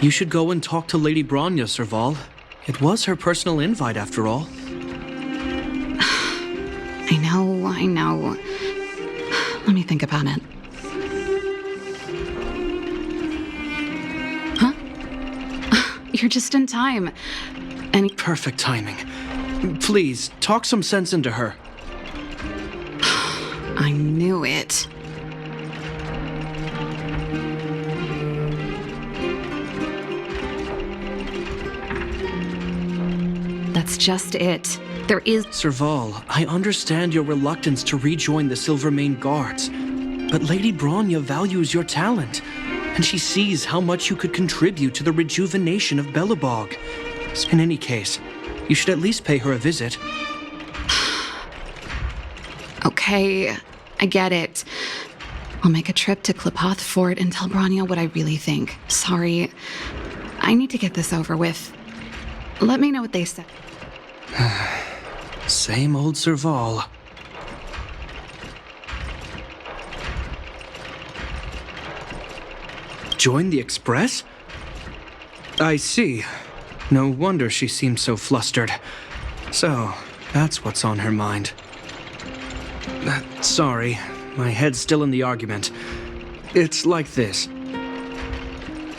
You should go and talk to Lady Bronya, Serval. It was her personal invite, after all. I know. Let me think about it. Huh? You're just in time. Perfect timing. Please, talk some sense into her. I knew it. That's just it. There is... Serval, I understand your reluctance to rejoin the Silvermane Guards, but Lady Bronya values your talent, and she sees how much you could contribute to the rejuvenation of Belobog. In any case, you should at least pay her a visit. Okay, I get it. I'll make a trip to Klapoth Fort and tell Bronya what I really think. Sorry, I need to get this over with. Let me know what they say. Same old Serval. Join the Express? I see. No wonder she seemed so flustered. So, that's what's on her mind. Sorry, my head's still in the argument. It's like this.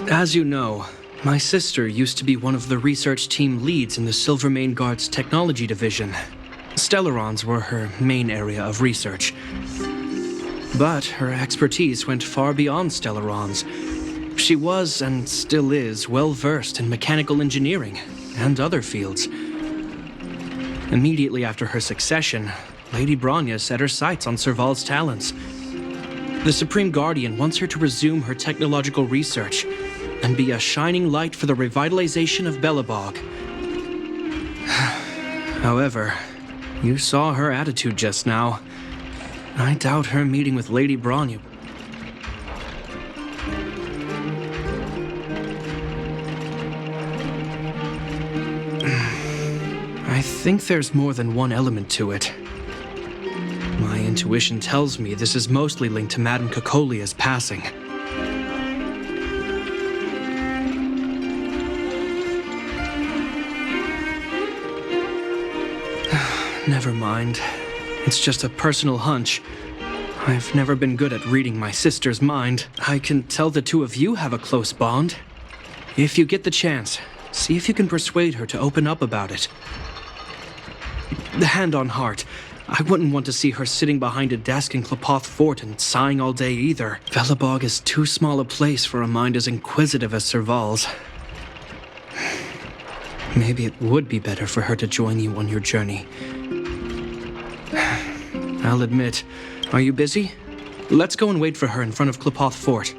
As you know, my sister used to be one of the research team leads in the Silvermane Guard's technology division. Stellarons were her main area of research. But her expertise went far beyond Stellarons. She was, and still is, well-versed in mechanical engineering and other fields. Immediately after her succession, Lady Bronya set her sights on Serval's talents. The Supreme Guardian wants her to resume her technological research and be a shining light for the revitalization of Belobog. However, you saw her attitude just now. I doubt her meeting with Lady Bronya. I think there's more than one element to it. My intuition tells me this is mostly linked to Madame Cocolia's passing. Never mind. It's just a personal hunch. I've never been good at reading my sister's mind. I can tell the two of you have a close bond. If you get the chance, see if you can persuade her to open up about it. Hand on heart, I wouldn't want to see her sitting behind a desk in Klapoth Fort and sighing all day either. Belobog is too small a place for a mind as inquisitive as Serval's. Maybe it would be better for her to join you on your journey. I'll admit, are you busy? Let's go and wait for her in front of Klapoth Fort.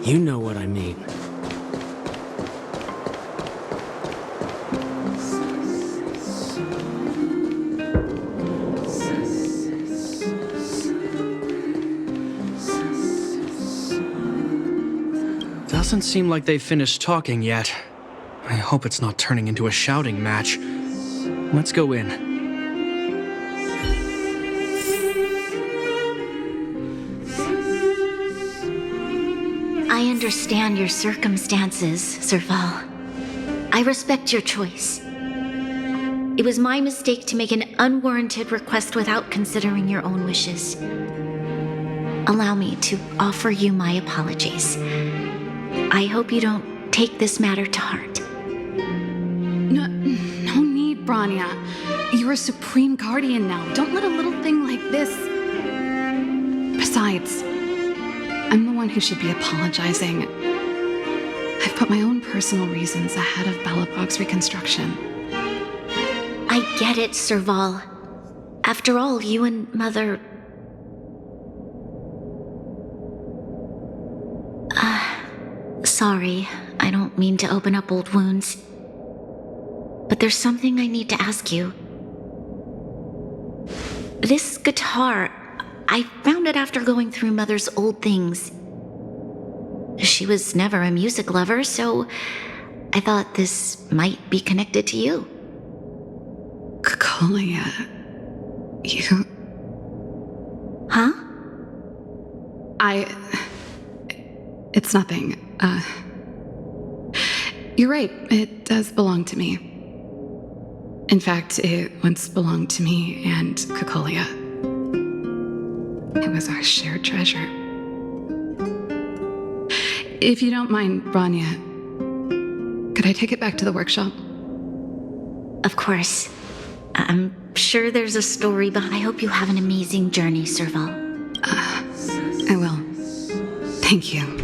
You know what I mean. Doesn't seem like they've finished talking yet. I hope it's not turning into a shouting match. Let's go in. I understand your circumstances, Serval. I respect your choice. It was my mistake to make an unwarranted request without considering your own wishes. Allow me to offer you my apologies. I hope you don't take this matter to heart. No need, Bronya. You're a Supreme Guardian now. Don't let a little thing like this... Besides, I'm the one who should be apologizing. I've put my own personal reasons ahead of Belobog's reconstruction. I get it, Serval. After all, you and Mother... Sorry, I don't mean to open up old wounds. But there's something I need to ask you. This guitar, I found it after going through Mother's old things. She was never a music lover, so I thought this might be connected to you. Cocolia, you... Huh? It's nothing. You're right, it does belong to me. In fact, it once belonged to me and Cocolia. It was our shared treasure. If you don't mind, Branya, could I take it back to the workshop? Of course. I'm sure there's a story, but I hope you have an amazing journey, Serval. I will. Thank you.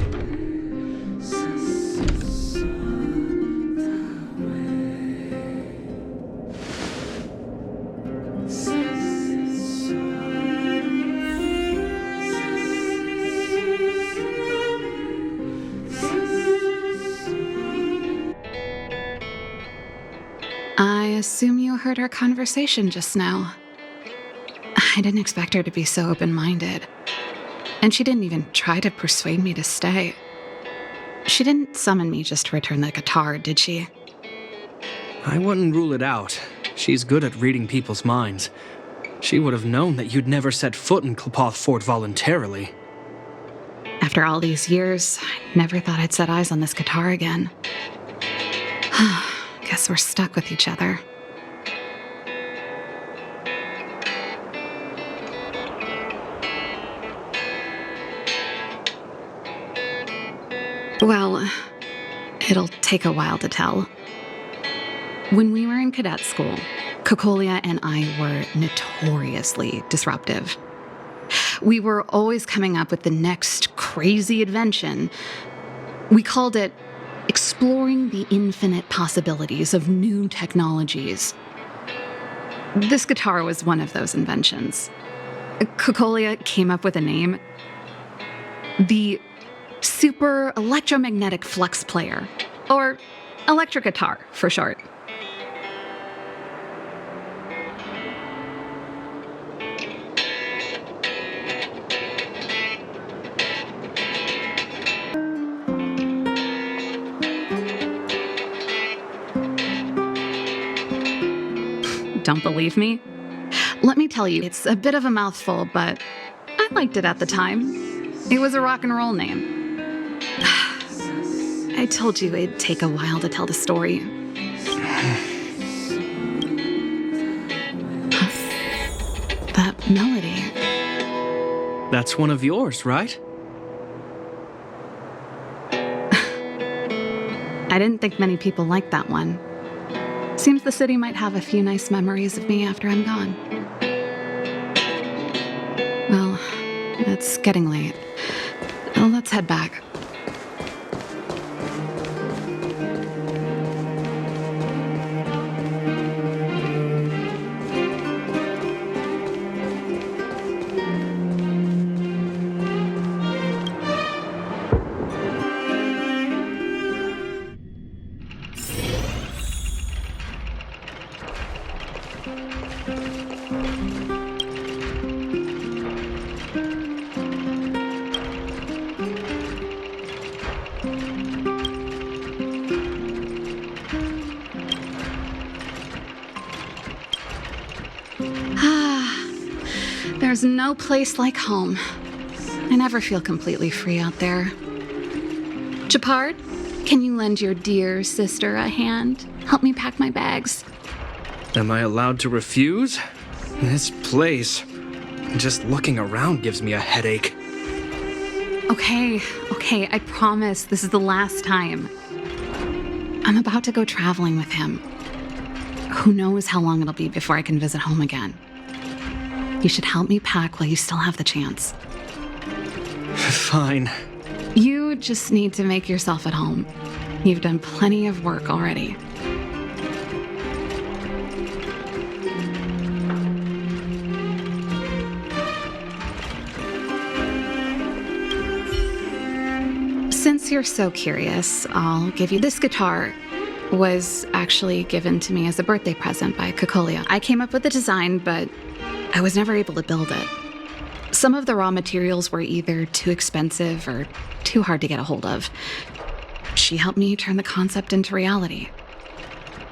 I assume you heard our conversation just now. I didn't expect her to be so open-minded. And she didn't even try to persuade me to stay. She didn't summon me just to return the guitar, did she? I wouldn't rule it out. She's good at reading people's minds. She would have known that you'd never set foot in Qlipoth Fort voluntarily. After all these years, I never thought I'd set eyes on this guitar again. Guess we're stuck with each other. Well, it'll take a while to tell. When we were in cadet school, Cocolia and I were notoriously disruptive. We were always coming up with the next crazy invention. We called it exploring the infinite possibilities of new technologies. This guitar was one of those inventions. Cocolia came up with a name. The Super Electromagnetic Flux Player, or electric guitar for short. Don't believe me? Let me tell you, it's a bit of a mouthful, but I liked it at the time. It was a rock and roll name. I told you it'd take a while to tell the story. That melody. That's one of yours, right? I didn't think many people liked that one. Seems the city might have a few nice memories of me after I'm gone. Well, it's getting late. Let's head back. There's no place like home. I never feel completely free out there. Japard, can you lend your dear sister a hand? Help me pack my bags. Am I allowed to refuse? This place, just looking around gives me a headache. Okay, I promise this is the last time. I'm about to go traveling with him. Who knows how long it'll be before I can visit home again. You should help me pack while you still have the chance. Fine. You just need to make yourself at home. You've done plenty of work already. Since you're so curious, I'll give you this guitar. Was actually given to me as a birthday present by Kokolia. I came up with the design, but I was never able to build it. Some of the raw materials were either too expensive or too hard to get a hold of. She helped me turn the concept into reality.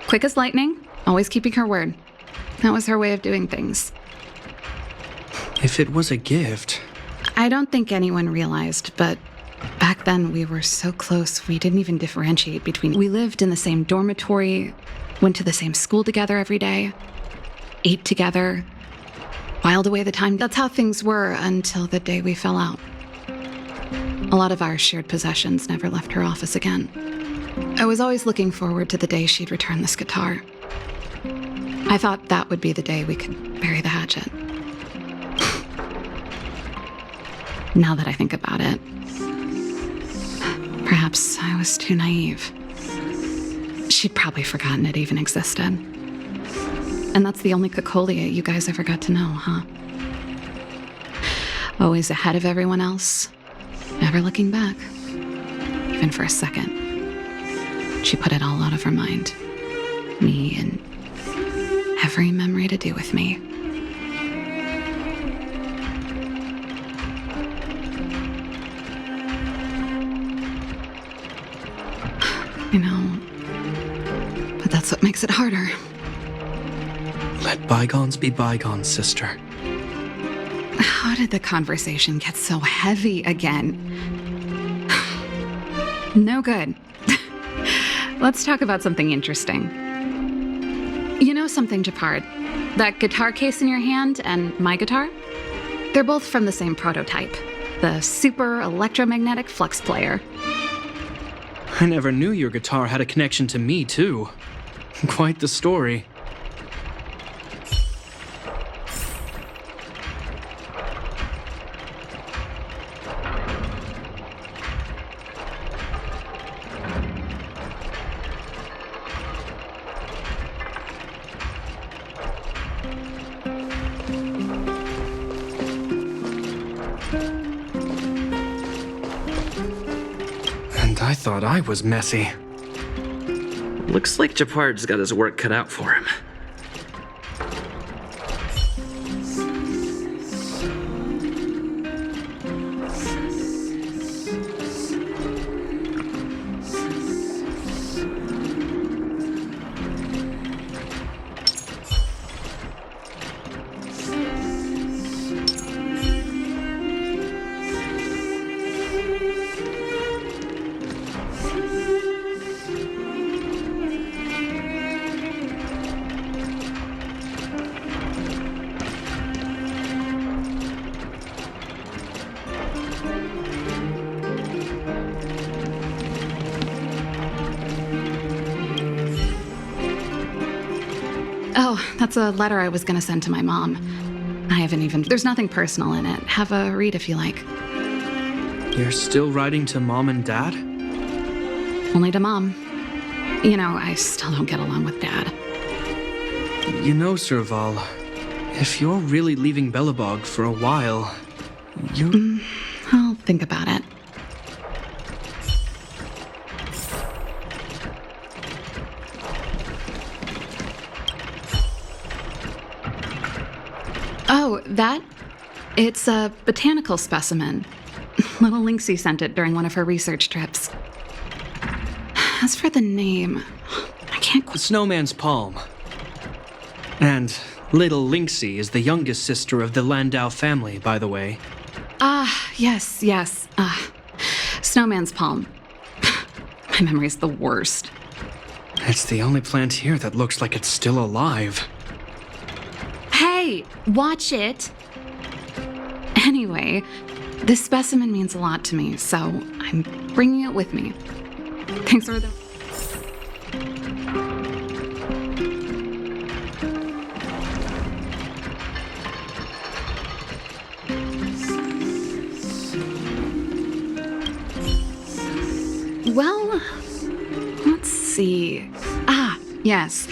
Quick as lightning, always keeping her word. That was her way of doing things. If it was a gift... I don't think anyone realized, but back then we were so close we didn't even differentiate between... We lived in the same dormitory, went to the same school together every day, ate together, whiled away the time. That's how things were until the day we fell out. A lot of our shared possessions never left her office again. I was always looking forward to the day she'd return this guitar. I thought that would be the day we could bury the hatchet. Now that I think about it, perhaps I was too naive. She'd probably forgotten it even existed. And that's the only Kokolia you guys ever got to know, huh? Always ahead of everyone else, never looking back, even for a second. She put it all out of her mind. Me and every memory to do with me. I know, but that's what makes it harder. Let bygones be bygones, sister. How did the conversation get so heavy again? No good. Let's talk about something interesting. You know something, Japard? That guitar case in your hand and my guitar? They're both from the same prototype, the super electromagnetic flux player. I never knew your guitar had a connection to me, too. Quite the story. I thought I was messy. Looks like Japard's got his work cut out for him. Oh, that's a letter I was gonna send to my mom. I haven't even... There's nothing personal in it. Have a read if you like. You're still writing to Mom and Dad? Only to Mom. You know, I still don't get along with Dad. You know, Serval, if you're really leaving Belobog for a while, I'll think about it. Oh, that? It's a botanical specimen. Little Lynxie sent it during one of her research trips. As for the name, I can't The snowman's palm. And little Lynxie is the youngest sister of the Landau family, by the way. Ah, yes. Snowman's palm. My memory's the worst. It's the only plant here that looks like it's still alive. Hey, watch it! Anyway, this specimen means a lot to me, so I'm bringing it with me. Thanks for the... Well, let's see. Ah, yes.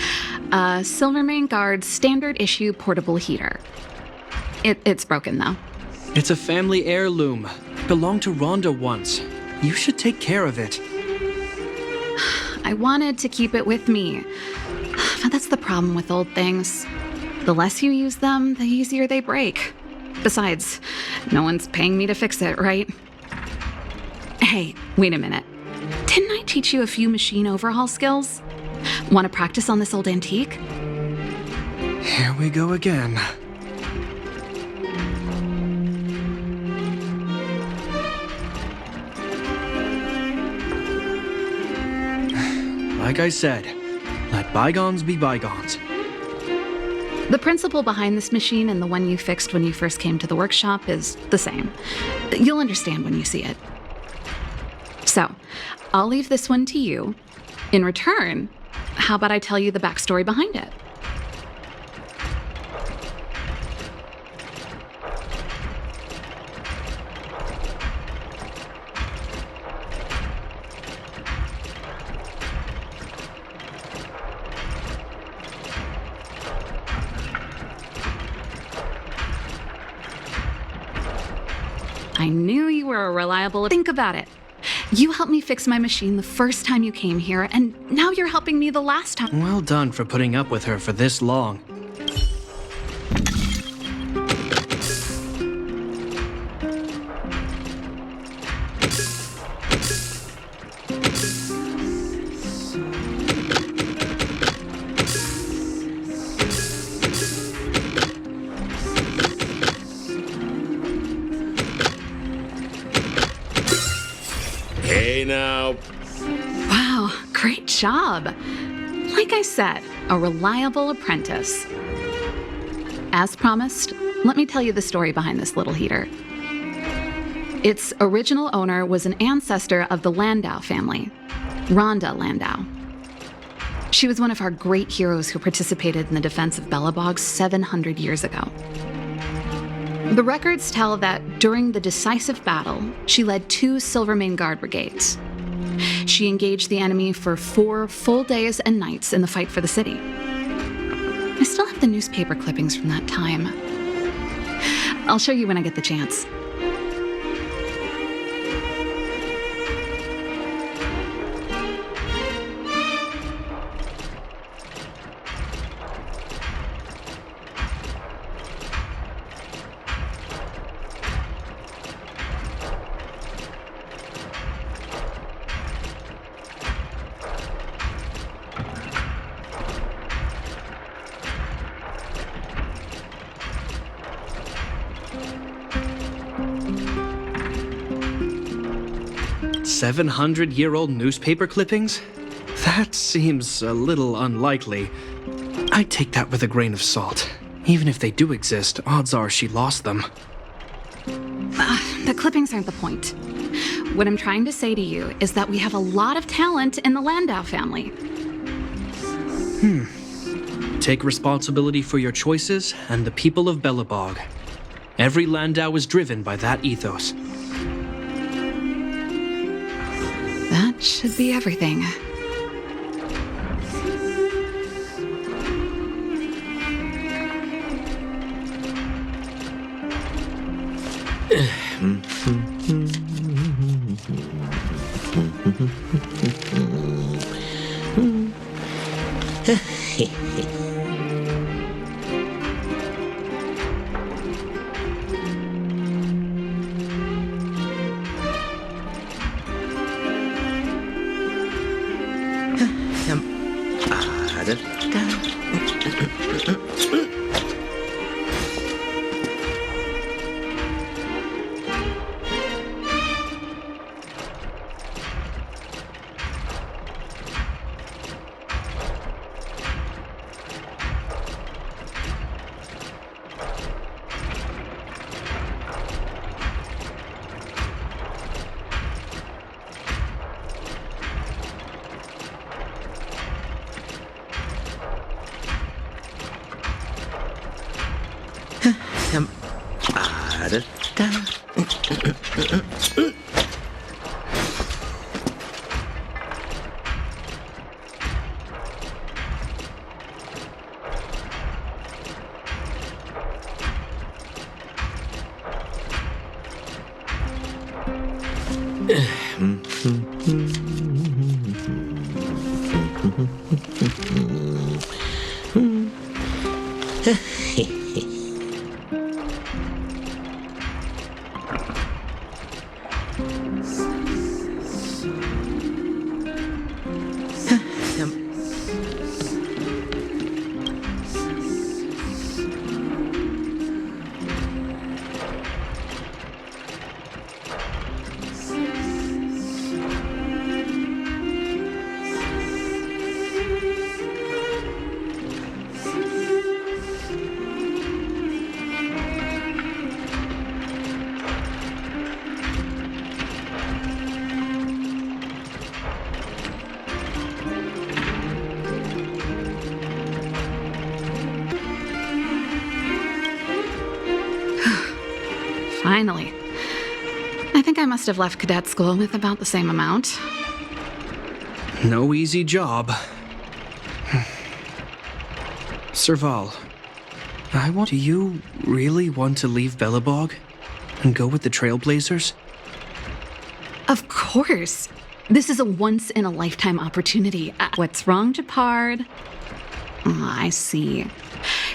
Silvermane Guard's standard issue portable heater. It's broken, though. It's a family heirloom. Belonged to Rhonda once. You should take care of it. I wanted to keep it with me. But that's the problem with old things. The less you use them, the easier they break. Besides, no one's paying me to fix it, right? Hey, wait a minute. Didn't I teach you a few machine overhaul skills? Want to practice on this old antique? Here we go again. Like I said, let bygones be bygones. The principle behind this machine and the one you fixed when you first came to the workshop is the same. You'll understand when you see it. So, I'll leave this one to you. In return, how about I tell you the backstory behind it? I knew you were a reliable... Think about it. You helped me fix my machine the first time you came here, and now you're helping me the last time. Well done for putting up with her for this long. Hey now. Wow, great job. Like I said, a reliable apprentice. As promised, let me tell you the story behind this little heater. Its original owner was an ancestor of the Landau family, Rhonda Landau. She was one of our great heroes who participated in the defense of Belobog 700 years ago. The records tell that during the decisive battle, she led 2 Silvermane Guard brigades. She engaged the enemy for 4 full days and nights in the fight for the city. I still have the newspaper clippings from that time. I'll show you when I get the chance. $700-year-old newspaper clippings? That seems a little unlikely. I'd take that with a grain of salt. Even if they do exist, odds are she lost them. The clippings aren't the point. What I'm trying to say to you is that we have a lot of talent in the Landau family. Take responsibility for your choices and the people of Belobog. Every Landau is driven by that ethos. That should be everything. Finally. I think I must have left cadet school with about the same amount. No easy job. Serval, do you really want to leave Belobog and go with the Trailblazers? Of course. This is a once-in-a-lifetime opportunity. What's wrong, Japard? I see.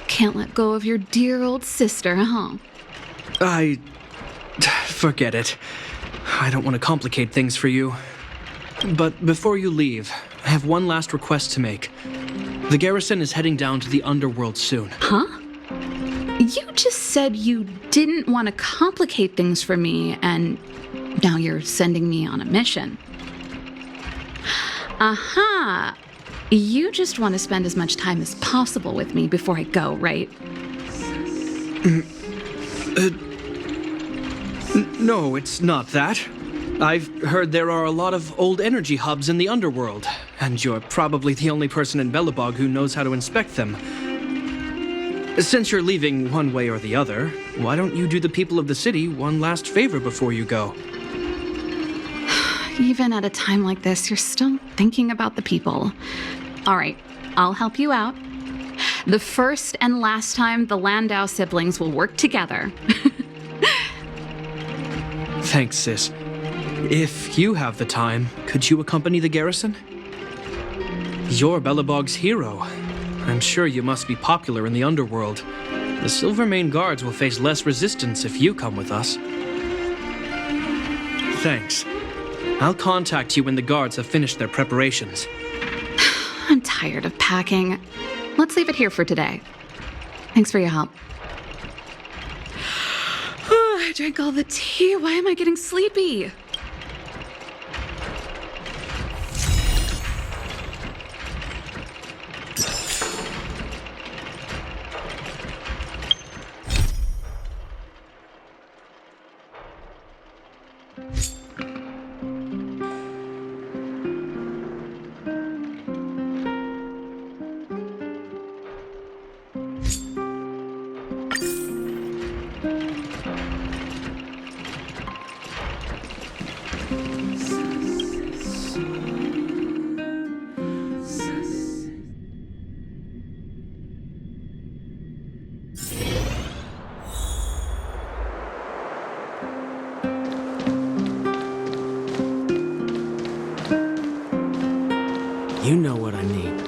Can't let go of your dear old sister, huh? Forget it. I don't want to complicate things for you. But before you leave, I have one last request to make. The garrison is heading down to the underworld soon. Huh? You just said you didn't want to complicate things for me, and now you're sending me on a mission. Aha! You just want to spend as much time as possible with me before I go, right? No, it's not that. I've heard there are a lot of old energy hubs in the underworld, and you're probably the only person in Belobog who knows how to inspect them. Since you're leaving one way or the other, why don't you do the people of the city one last favor before you go? Even at a time like this, you're still thinking about the people. All right, I'll help you out. The first and last time the Landau siblings will work together. Thanks, sis. If you have the time, could you accompany the garrison? You're Belobog's hero. I'm sure you must be popular in the underworld. The Silvermane Guards will face less resistance if you come with us. Thanks. I'll contact you when the guards have finished their preparations. I'm tired of packing. Let's leave it here for today. Thanks for your help. I drank all the tea. Why am I getting sleepy? You know what I mean.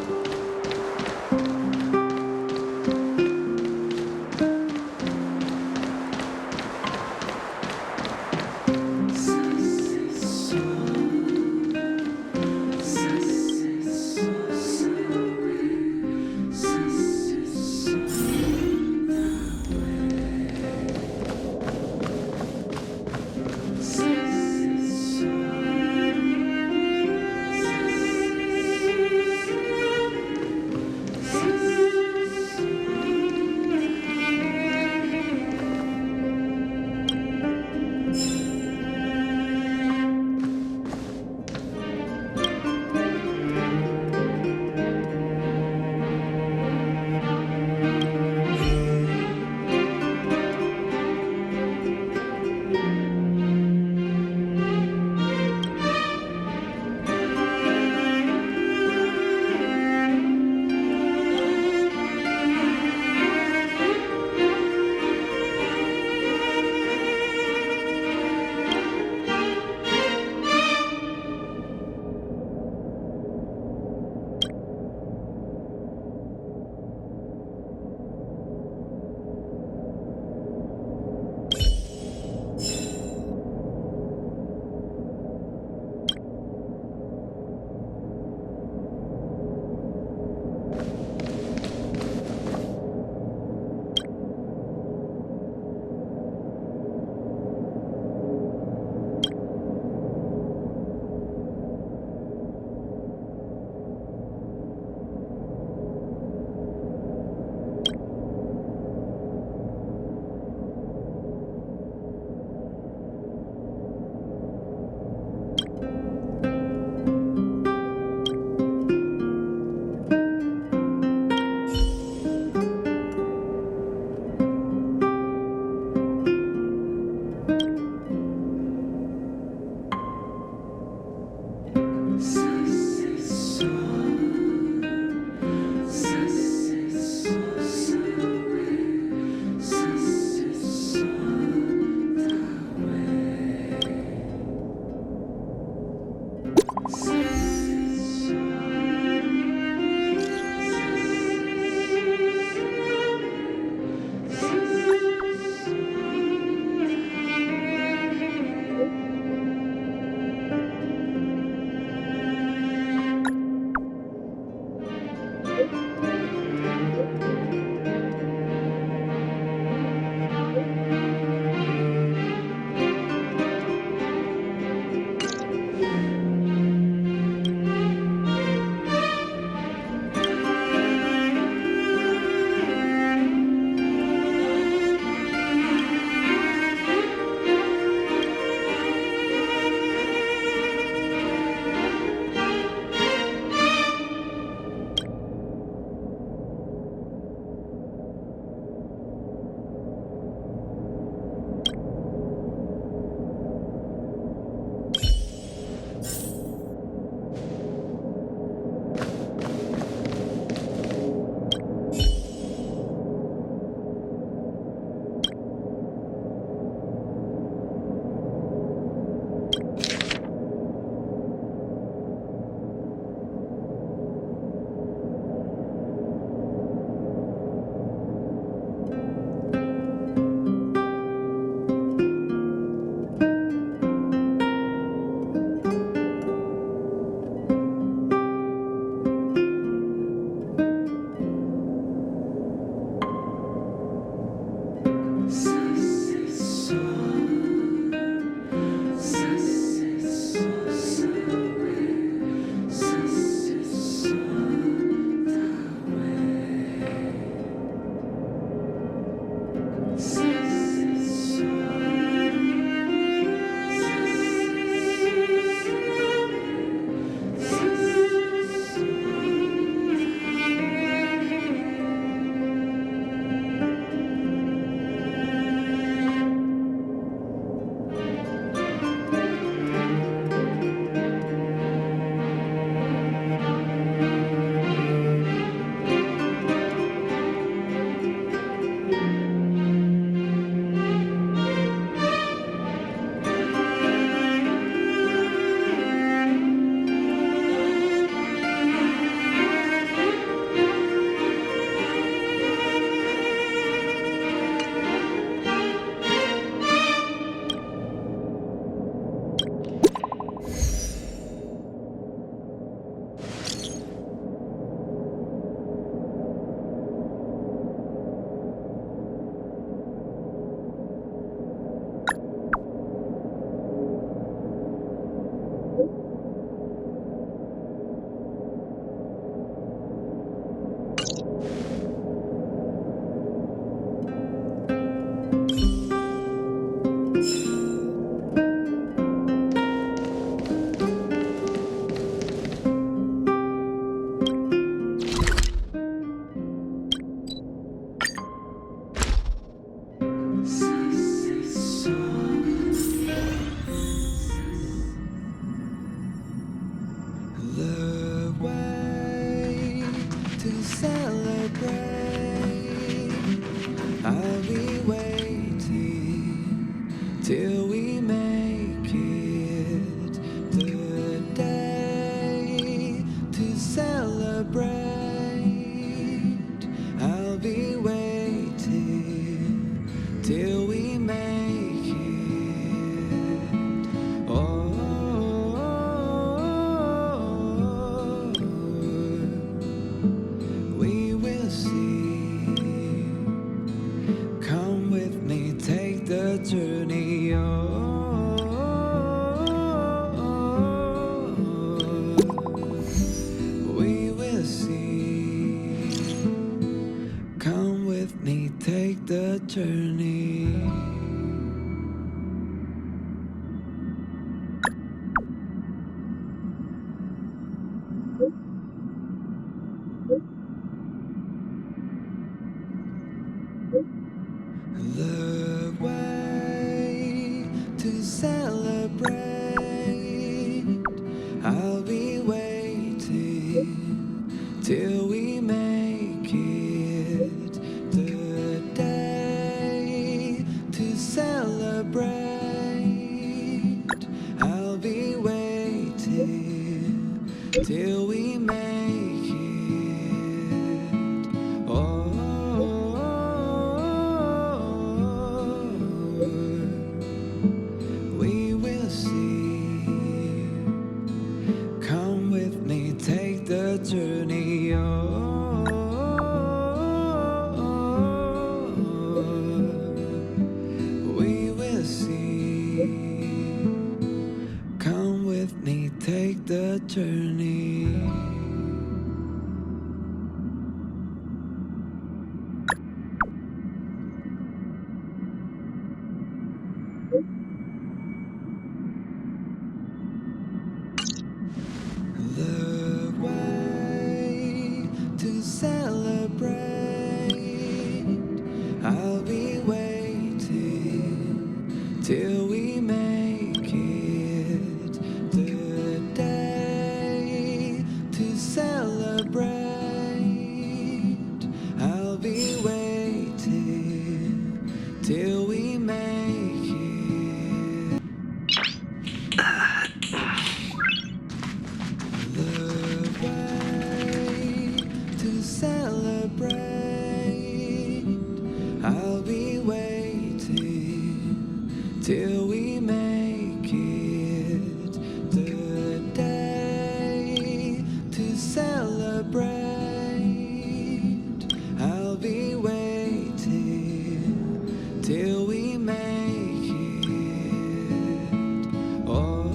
till we make it the day to celebrate. I'll be waiting till we make it. Oh, we will see. Come with me, take the journey. Oh, we will see. Come with me, take the journey. The way to celebrate. I'll be waiting till we make it the day to celebrate. I'll be waiting till we make it. Oh, we will see. Come with me, take the journey. Oh, we will see. Come with me, take the journey. The way to celebrate. I'll be waiting till we make it the day to celebrate. I'll be waiting till we make it. The way to celebrate. I'll be waiting till we make it the day to celebrate. I'll be waiting till we make it. Oh,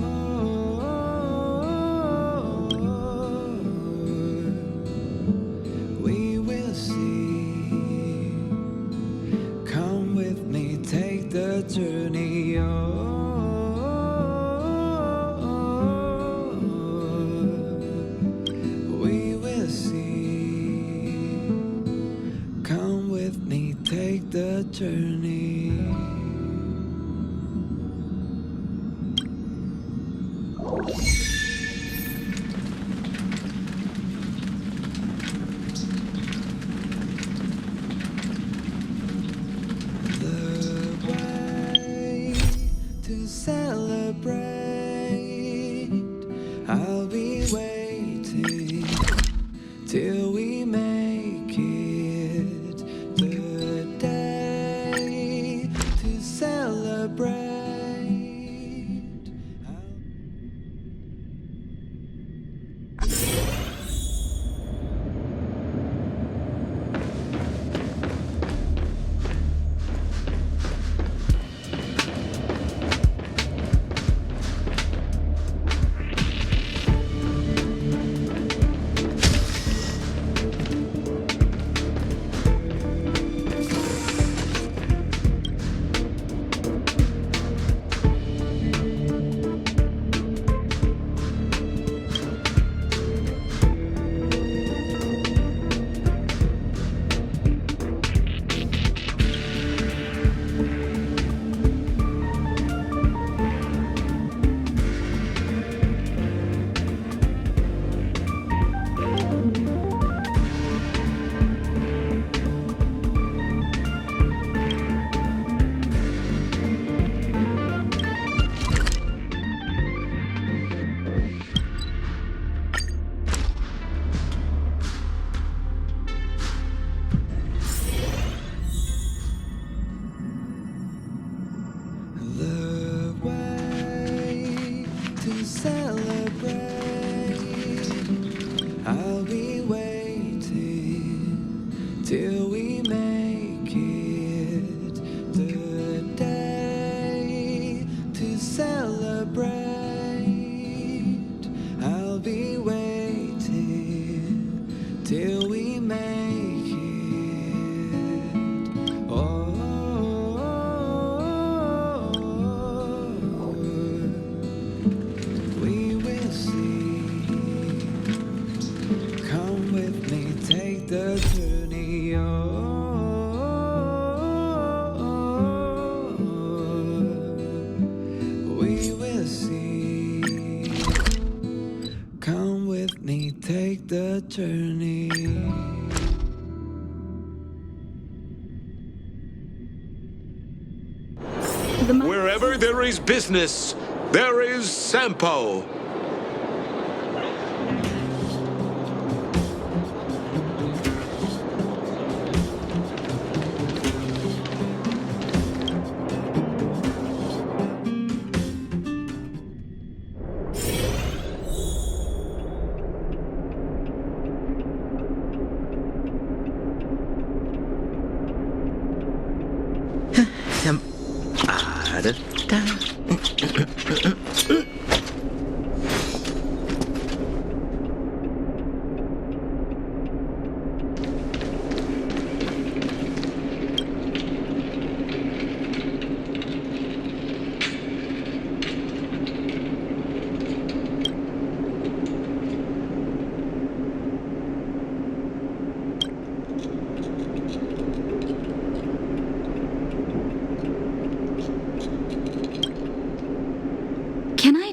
we will see. Come with me, take the journey. Oh, we will see. Come with me, take the journey. The way to celebrate. I'll be waiting till we make it the day to celebrate. celebrate. I'll be waiting till we make it. Oh, we will see. Come with me, take the journey. Oh. Take the journey. Wherever there is business, there is Sampo.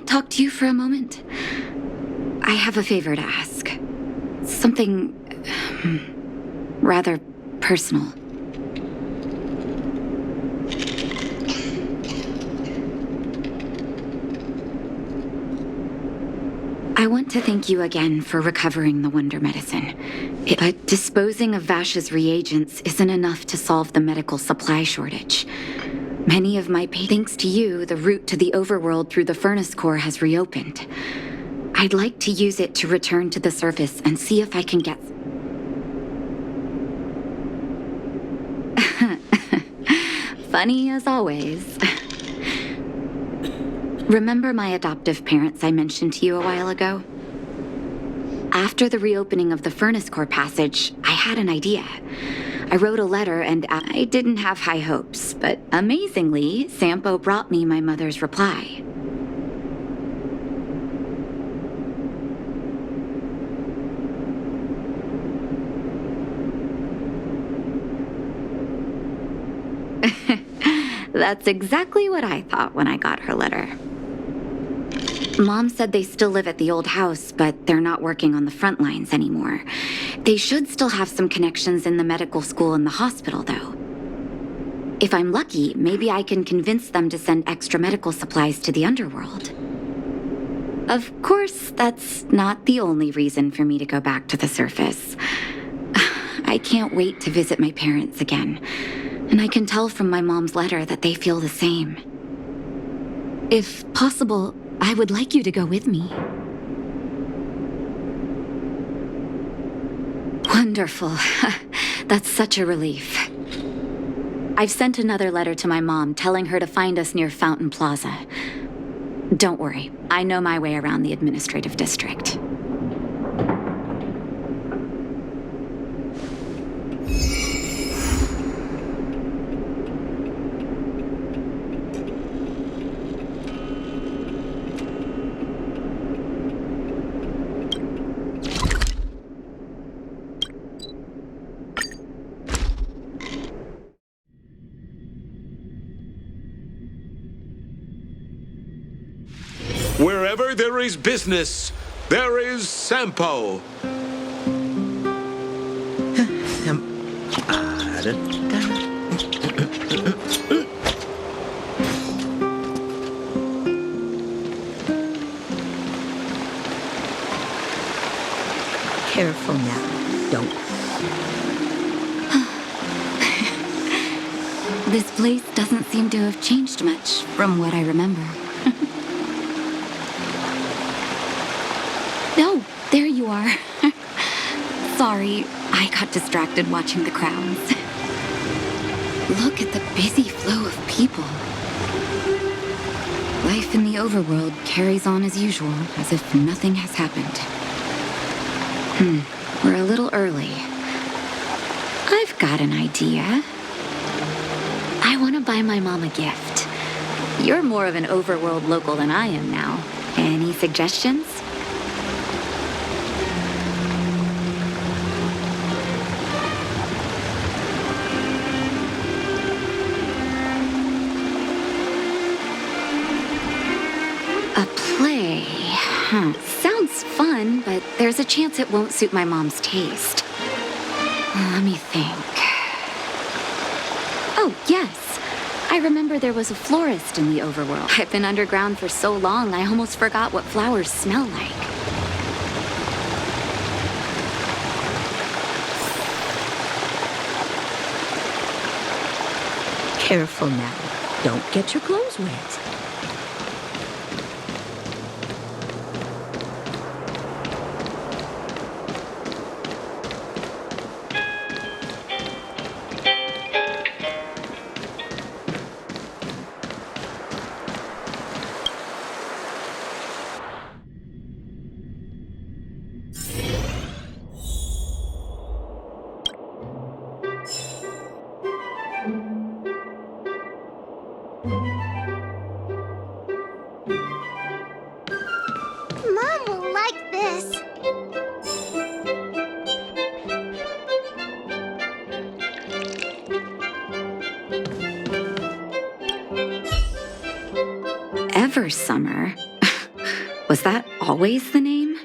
Talk to you for a moment? I have a favor to ask. Something rather personal. I want to thank you again for recovering the wonder medicine. But disposing of Vash's reagents isn't enough to solve the medical supply shortage. Many of my thanks to you, the route to the overworld through the furnace core has reopened. I'd like to use it to return to the surface and see if I can get... Funny as always. Remember my adoptive parents I mentioned to you a while ago? After the reopening of the furnace core passage, I had an idea. I wrote a letter and I didn't have high hopes, but amazingly, Sampo brought me my mother's reply. That's exactly what I thought when I got her letter. Mom said they still live at the old house, but they're not working on the front lines anymore. They should still have some connections in the medical school and the hospital, though. If I'm lucky, maybe I can convince them to send extra medical supplies to the underworld. Of course, that's not the only reason for me to go back to the surface. I can't wait to visit my parents again, and I can tell from my mom's letter that they feel the same. If possible, I would like you to go with me. Wonderful. That's such a relief. I've sent another letter to my mom telling her to find us near Fountain Plaza. Don't worry, I know my way around the administrative district. Wherever there is business, there is Sampo. Careful now, don't. This place doesn't seem to have changed much from what I remember. Oh, there you are. Sorry, I got distracted watching the crowds. Look at the busy flow of people. Life in the overworld carries on as usual, as if nothing has happened. We're a little early. I've got an idea. I want to buy my mom a gift. You're more of an overworld local than I am now. Any suggestions? A play. Sounds fun, but there's a chance it won't suit my mom's taste. Let me think. Oh, yes. I remember there was a florist in the overworld. I've been underground for so long, I almost forgot what flowers smell like. Careful now. Don't get your clothes wet. Mom will like this. Ever Summer? Was that always the name?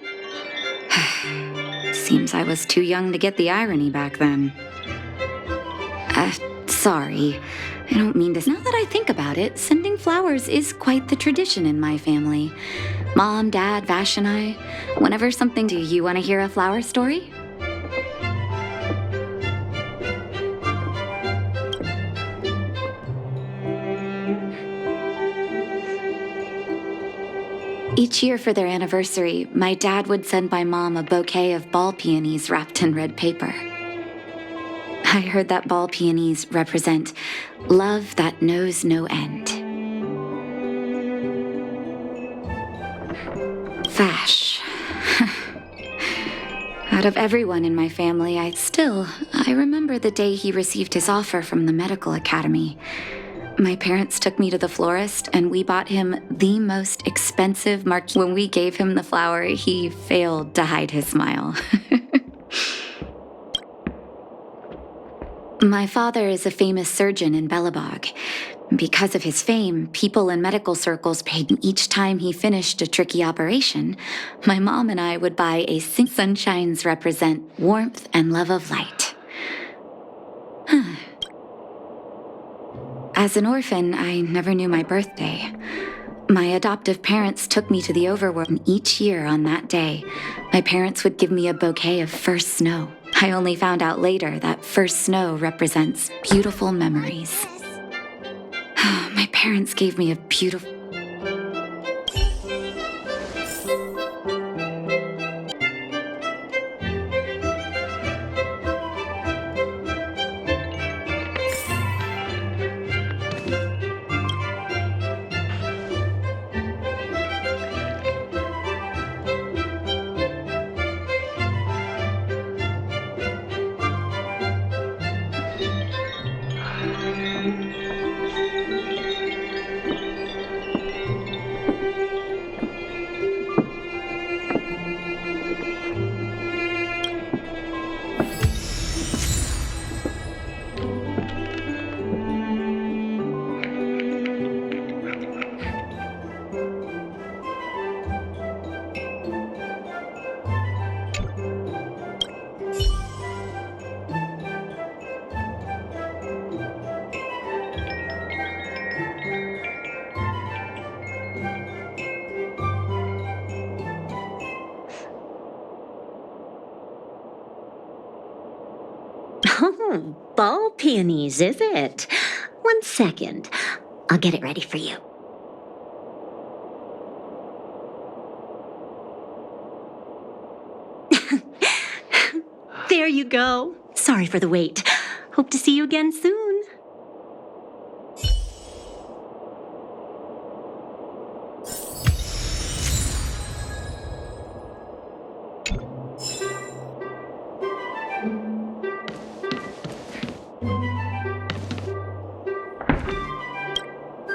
Seems I was too young to get the irony back then. Sorry. I don't mean to. Now that I think about it, sending flowers is quite the tradition in my family. Mom, Dad, Vash, and I. Whenever something. Do you want to hear a flower story? Each year for their anniversary, my dad would send my mom a bouquet of ball peonies wrapped in red paper. I heard that ball peonies represent love that knows no end. Vash. Out of everyone in my family, I remember the day he received his offer from the medical academy. My parents took me to the florist, and we bought him the most expensive marquee. When we gave him the flower, he failed to hide his smile. My father is a famous surgeon in Belobog. Because of his fame, people in medical circles paid him each time he finished a tricky operation. My mom and I would buy a sunshines represent warmth and love of light. As an orphan, I never knew my birthday. My adoptive parents took me to the overworld, and each year on that day, my parents would give me a bouquet of first snow. I only found out later that first snow represents beautiful memories. My parents gave me a beautiful... Oh, ball peonies, is it? 1 second. I'll get it ready for you. There you go. Sorry for the wait. Hope to see you again soon.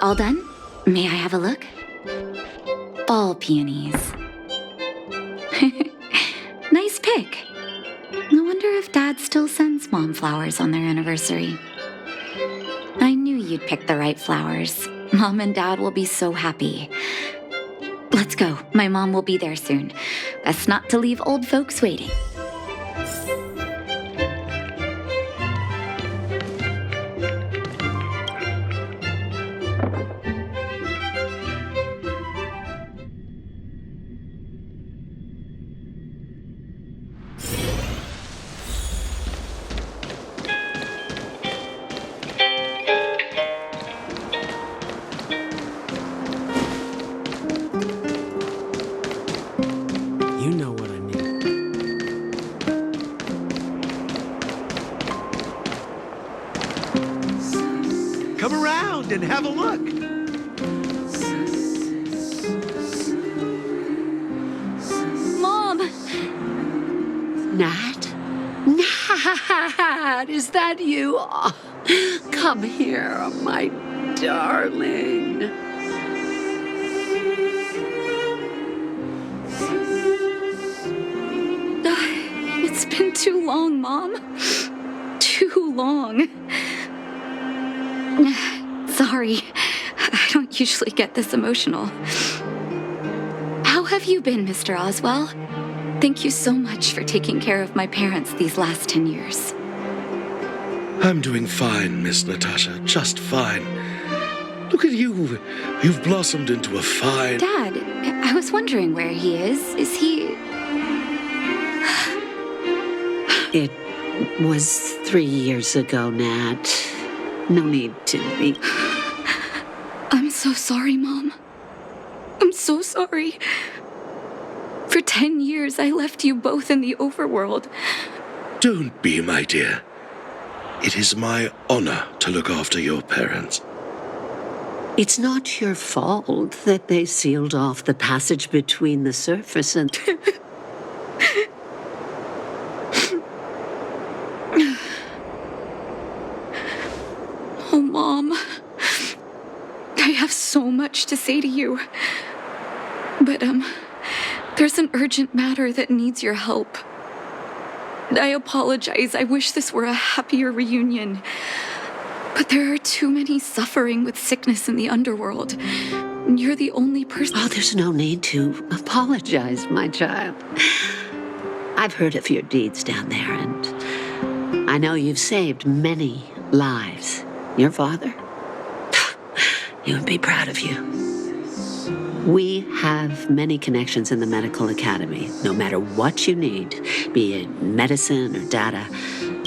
All done? May I have a look? Ball peonies. Nice pick. I wonder if Dad still sends Mom flowers on their anniversary. I knew you'd pick the right flowers. Mom and Dad will be so happy. Let's go. My mom will be there soon. Best not to leave old folks waiting. You know what I mean. Come around and have a look. Mom! Nat? Nat, is that you? Oh, come here, my darling. It's been too long, Mom. Too long. Sorry, I don't usually get this emotional. How have you been, Mr. Oswell? Thank you so much for taking care of my parents these last 10 years. I'm doing fine, Miss Natasha, just fine. Look at you. You've blossomed into a fine... Dad, I was wondering where he is. Is he... It was 3 years ago, Nat. No need to be... I'm so sorry, Mom. I'm so sorry. For 10 years, I left you both in the overworld. Don't be, my dear. It is my honor to look after your parents. It's not your fault that they sealed off the passage between the surface and... Oh, Mom. I have so much to say to you. But, there's an urgent matter that needs your help. I apologize. I wish this were a happier reunion. But there are too many suffering with sickness in the underworld. And you're the only person... Oh, there's no need to apologize, my child. I've heard of your deeds down there, and I know you've saved many lives. Your father? He would be proud of you. We have many connections in the medical academy. No matter what you need, be it medicine or data,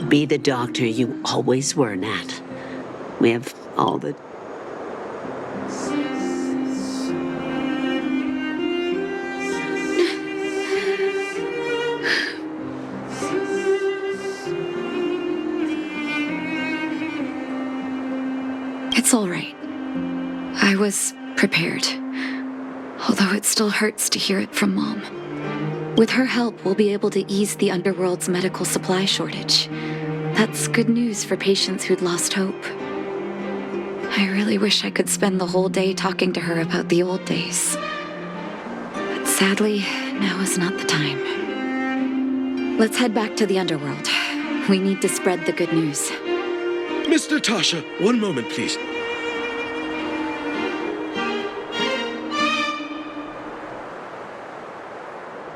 be the doctor you always were, Nat. We have all the... It's all right. I was prepared. Although it still hurts to hear it from Mom. With her help, we'll be able to ease the underworld's medical supply shortage. That's good news for patients who'd lost hope. I really wish I could spend the whole day talking to her about the old days. But sadly, now is not the time. Let's head back to the underworld. We need to spread the good news. Miss Natasha, one moment, please.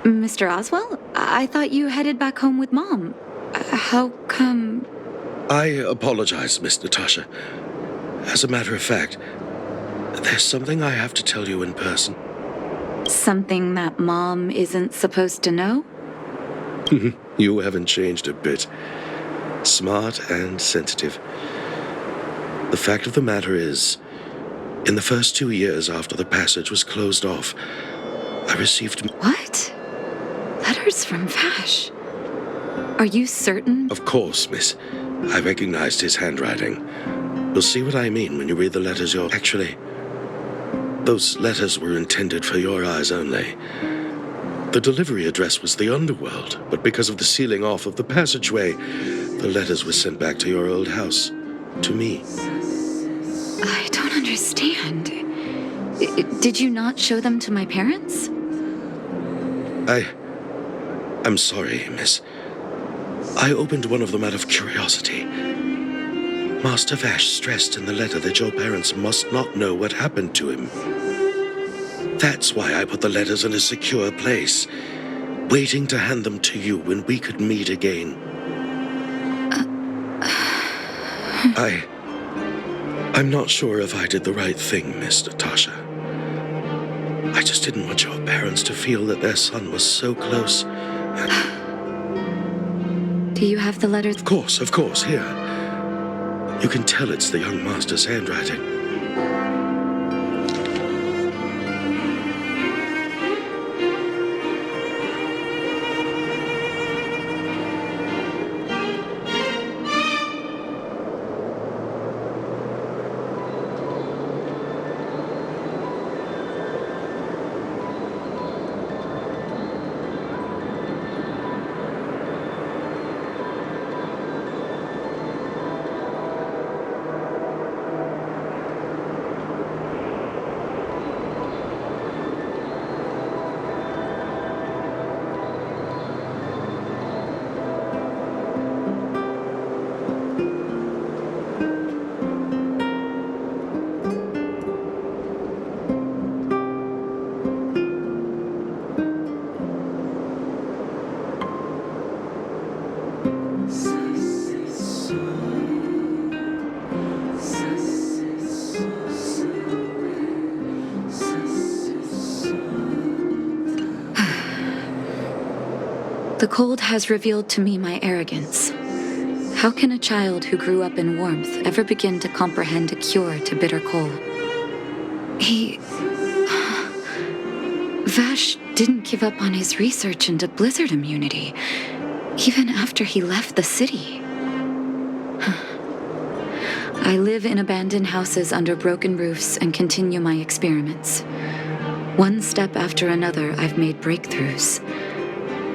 Mr. Oswell? I thought you headed back home with Mom. How come... I apologize, Miss Natasha. As a matter of fact, there's something I have to tell you in person. Something that Mom isn't supposed to know? You haven't changed a bit. Smart and sensitive. The fact of the matter is, in the first 2 years after the passage was closed off, I received... What? Letters from Vash? Are you certain? Of course, miss. I recognized his handwriting. You'll see what I mean when you read the letters Actually, those letters were intended for your eyes only. The delivery address was the underworld, but because of the sealing off of the passageway, the letters were sent back to your old house. To me. I don't understand. Did you not show them to my parents? I'm sorry, miss. I opened one of them out of curiosity. Master Vash stressed in the letter that your parents must not know what happened to him. That's why I put the letters in a secure place, waiting to hand them to you when we could meet again. I'm not sure if I did the right thing, Miss Natasha. I just didn't want your parents to feel that their son was so close. Do you have the letters? Of course, here. You can tell it's the young master's handwriting. The cold has revealed to me my arrogance. How can a child who grew up in warmth ever begin to comprehend a cure to bitter cold? Vash didn't give up on his research into blizzard immunity, even after he left the city. I live in abandoned houses under broken roofs and continue my experiments. One step after another, I've made breakthroughs.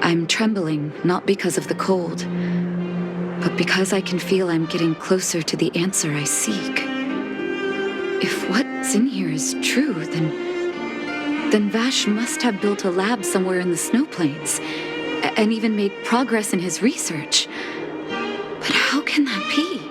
I'm trembling, not because of the cold, but because I can feel I'm getting closer to the answer I seek. If what's in here is true, then Vash must have built a lab somewhere in the snow plains, and even made progress in his research. But how can that be?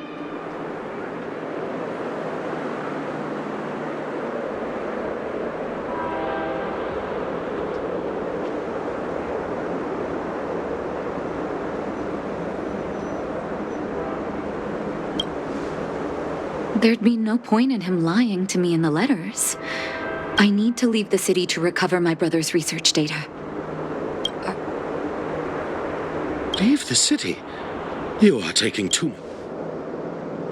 There'd be no point in him lying to me in the letters. I need to leave the city to recover my brother's research data. Leave the city? You are taking too much.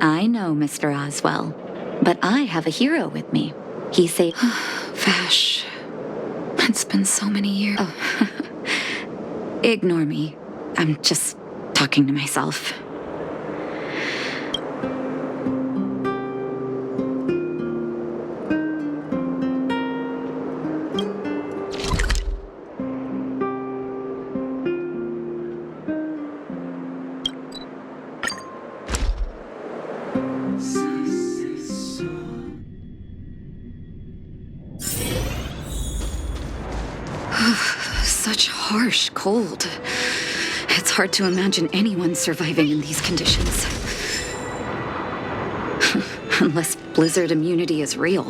I know, Mr. Oswell, but I have a hero with me. He saved... Vash. It's been so many years. Oh. Ignore me. I'm just talking to myself. Such harsh cold. It's hard to imagine anyone surviving in these conditions. Unless blizzard immunity is real.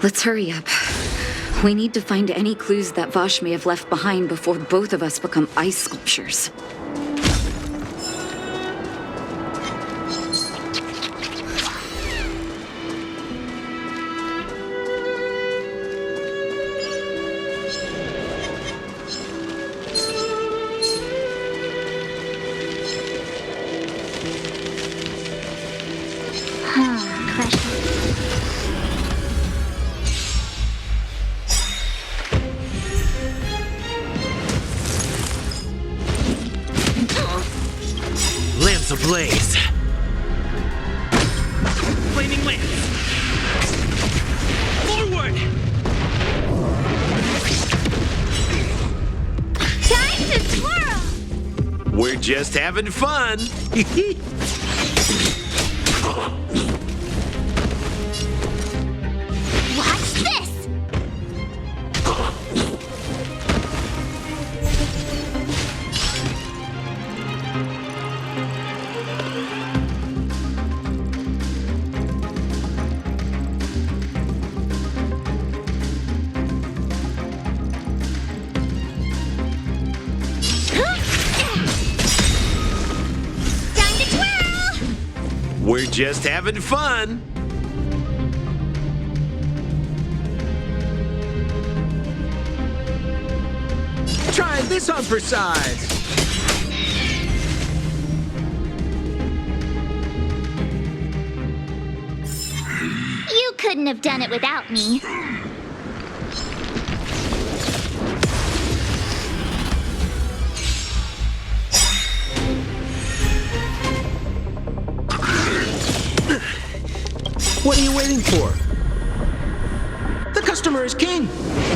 Let's hurry up. We need to find any clues that Vash may have left behind before both of us become ice sculptures. Lamps ablaze. Flaming lamps. Forward! Time to twirl! We're just having fun. Just having fun. Try this on for size. You couldn't have done it without me. What are you waiting for? The customer is king.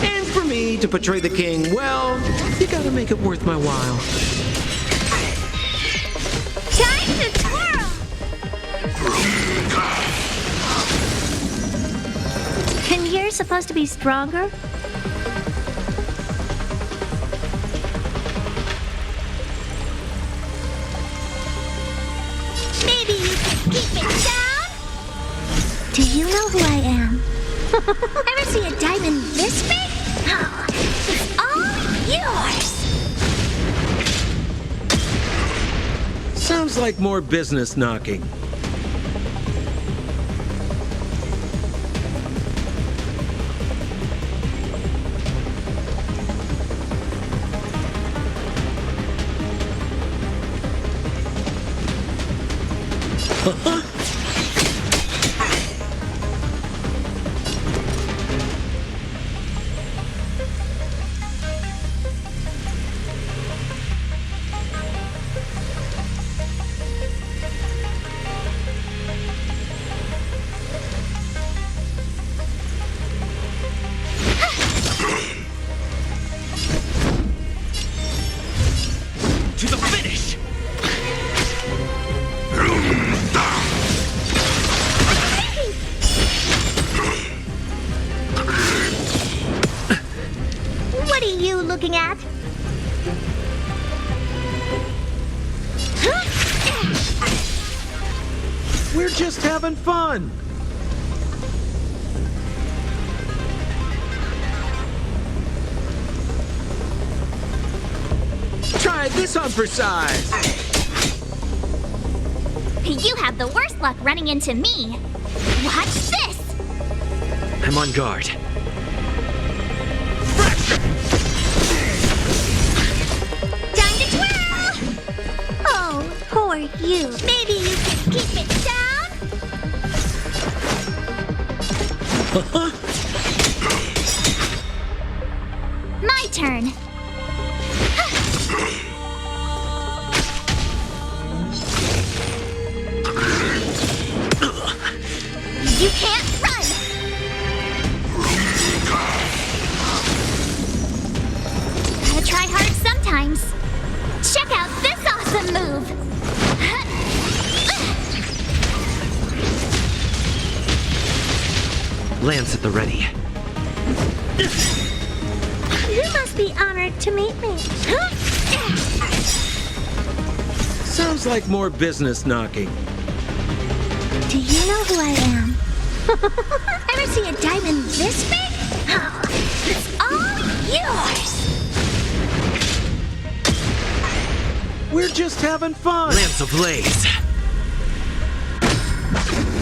And for me to portray the king, well, you gotta make it worth my while. Time to twirl! And you're supposed to be stronger? Maybe you can keep it down? Do you know who I am? Ever see a diamond this big? Oh, it's all yours! Sounds like more business knocking. To the finish! What are you looking at? We're just having fun. Try this on for size. You have the worst luck running into me. Watch this! I'm on guard. Time to twirl! Oh, poor you. Maybe you can keep it down? My turn. You can't run! Gotta try hard sometimes. Check out this awesome move! Lance at the ready. You must be honored to meet me. Sounds like more business knocking. Do you know who I am? Ever see a diamond this big? Oh, it's all yours! We're just having fun. Lance ablaze.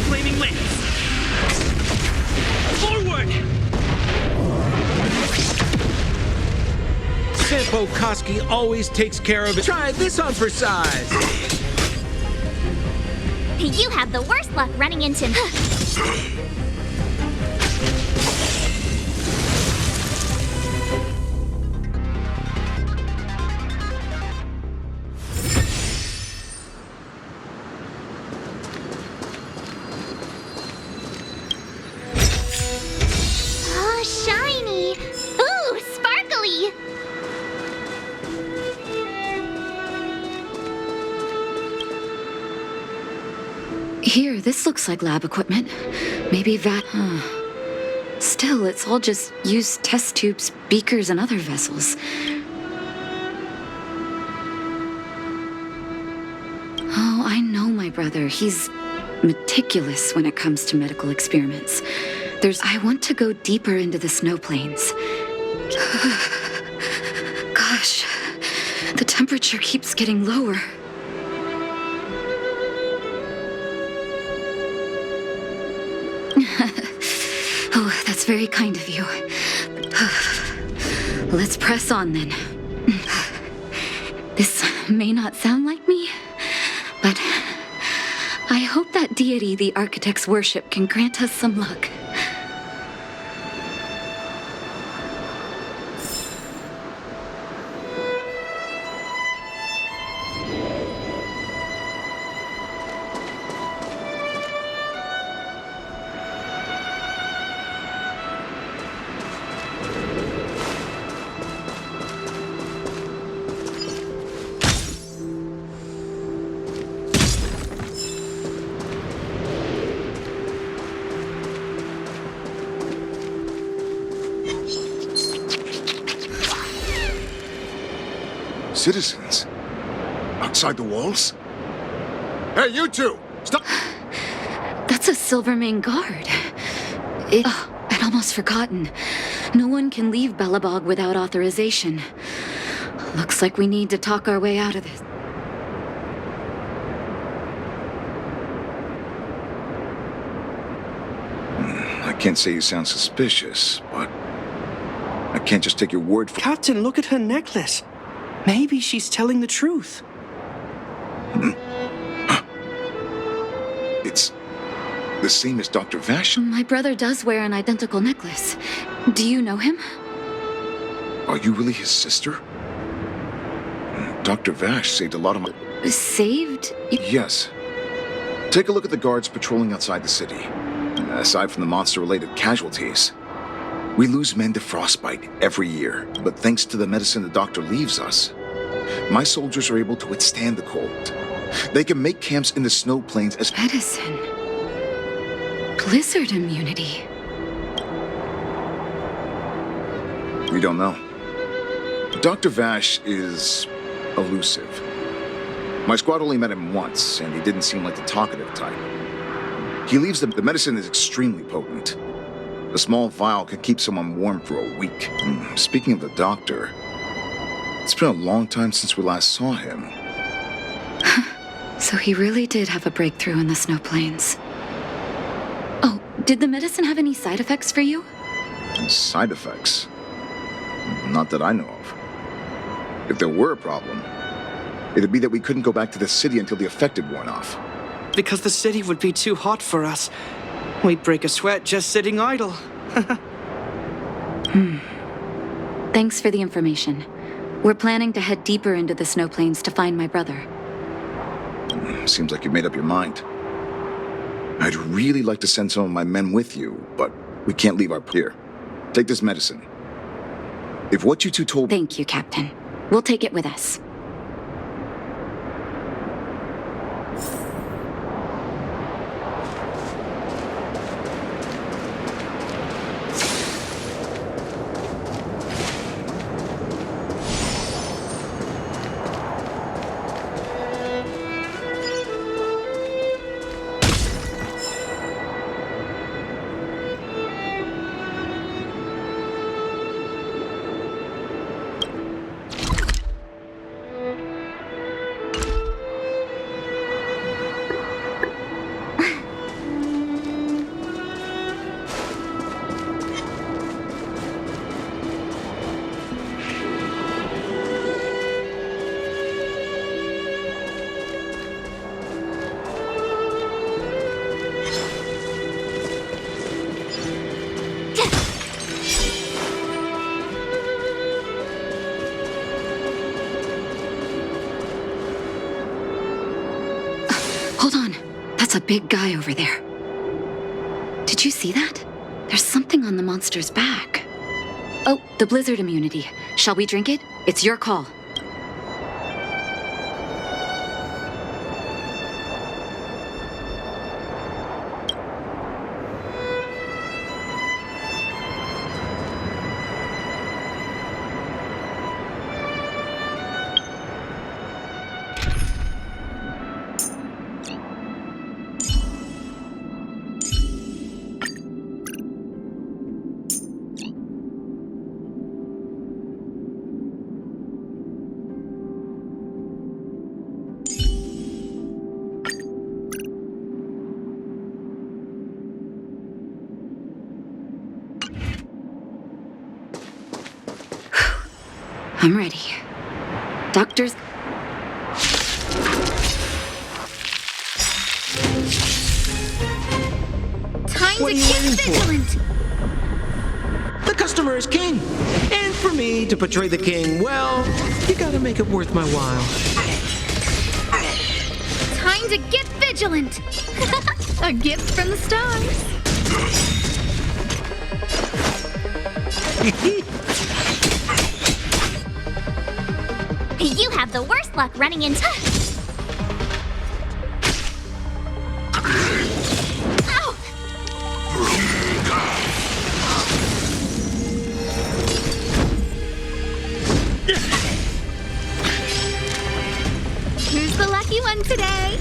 Flaming lance. Forward! Sampo Koski always takes care of it. Try this on for size. You have the worst luck running into me. Oh, shiny! Ooh, sparkly! Here, this looks like lab equipment. Maybe that... Still, it's all just used test tubes, beakers, and other vessels. Oh, I know my brother. He's meticulous when it comes to medical experiments. I want to go deeper into the snow plains. Gosh, the temperature keeps getting lower. Oh, that's very kind of you. Let's press on then. This may not sound like me, but I hope that deity the architects worship can grant us some luck. Citizens? Outside the walls? Hey, you two! Stop! That's a Silvermane guard. I'd almost forgotten. No one can leave Belobog without authorization. Looks like we need to talk our way out of this. I can't say you sound suspicious, but I can't just take your word for it. Captain, look at her necklace. Maybe she's telling the truth. It's the same as Dr. Vash. My brother does wear an identical necklace. Do you know him? Are you really his sister? Dr. Vash saved a lot of my... Saved? Yes. Take a look at the guards patrolling outside the city. Aside from the monster-related casualties, we lose men to frostbite every year, but thanks to the medicine the doctor leaves us, my soldiers are able to withstand the cold. They can make camps in the snow plains as... Medicine. Blizzard immunity. We don't know. Dr. Vash is elusive. My squad only met him once, and he didn't seem like the talkative type. He leaves the medicine is extremely potent. A small vial could keep someone warm for a week. Speaking of the doctor, it's been a long time since we last saw him. So he really did have a breakthrough in the snow plains. Oh, did the medicine have any side effects for you? Side effects? Not that I know of. If there were a problem, it'd be that we couldn't go back to the city until the effect had worn off. Because the city would be too hot for us. We'd break a sweat just sitting idle. Thanks for the information. We're planning to head deeper into the snow plains to find my brother. Seems like you've made up your mind. I'd really like to send some of my men with you, but we can't leave our... Here, take this medicine. If what you two told... Thank you, Captain. We'll take it with us. Hold on. That's a big guy over there. Did you see that? There's something on the monster's back. Oh, the blizzard immunity. Shall we drink it? It's your call. I'm ready. Doctors... Time to get vigilant! The customer is king. And for me to portray the king, well, you gotta make it worth my while. Time to get vigilant! A gift from the stars. You have the worst luck running into... Ow! Who's the lucky one today?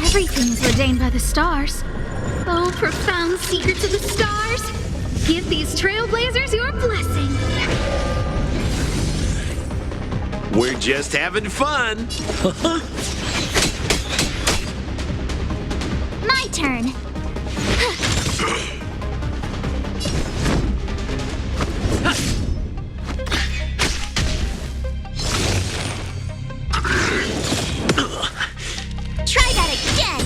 Everything's ordained by the stars. Oh, profound secrets of the stars. Give these trailblazers your blessing. We're just having fun. My turn. Try that again.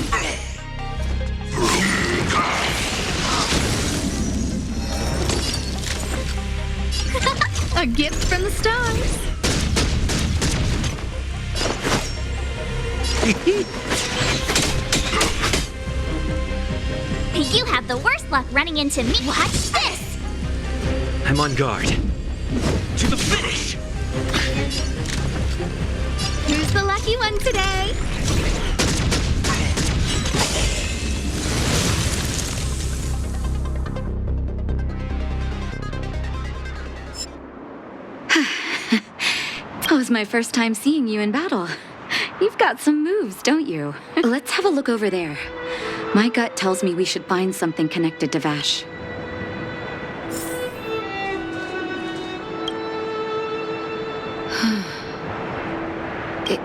A gift from the stars. You have the worst luck running into me. Watch this. I'm on guard. To the finish! Who's the lucky one today? That was my first time seeing you in battle. You've got some moves, don't you? Let's have a look over there. My gut tells me we should find something connected to Vash.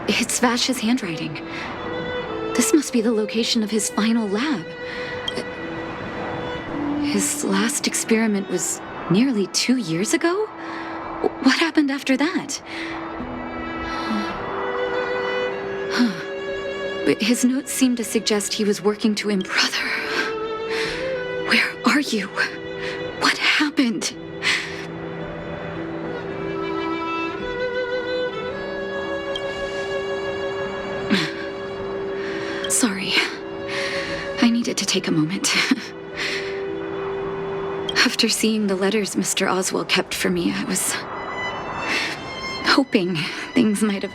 It's Vash's handwriting. This must be the location of his final lab. His last experiment was nearly 2 years ago? What happened after that? His notes seem to suggest he was working to brother. Where are you? What happened? Sorry. I needed to take a moment. After seeing the letters Mr. Oswald kept for me, I was hoping things might have...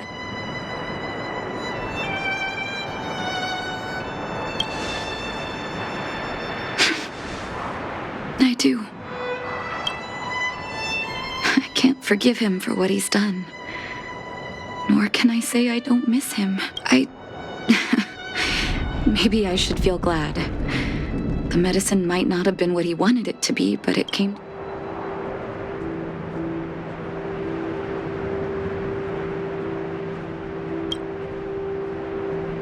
I do. I can't forgive him for what he's done. Nor can I say I don't miss him. Maybe I should feel glad. The medicine might not have been what he wanted it to be, but it came...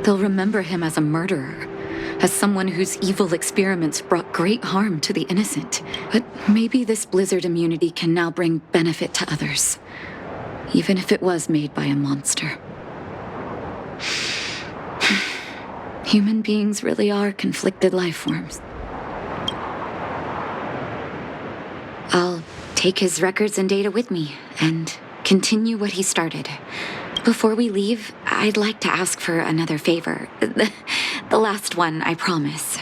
They'll remember him as a murderer, as someone whose evil experiments brought great harm to the innocent. But maybe this blizzard immunity can now bring benefit to others, even if it was made by a monster. Human beings really are conflicted life forms. I'll take his records and data with me and continue what he started. Before we leave, I'd like to ask for another favor. The last one, I promise.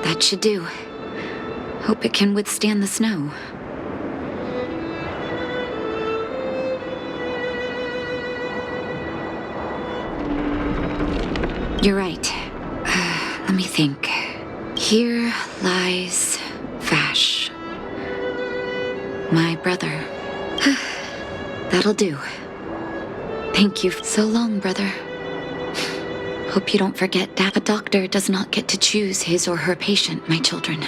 That should do. Hope it can withstand the snow. You're right. Let me think. Here lies Vash. My brother. That'll do. Thank you so long, brother. Hope you don't forget that a doctor does not get to choose his or her patient, my children.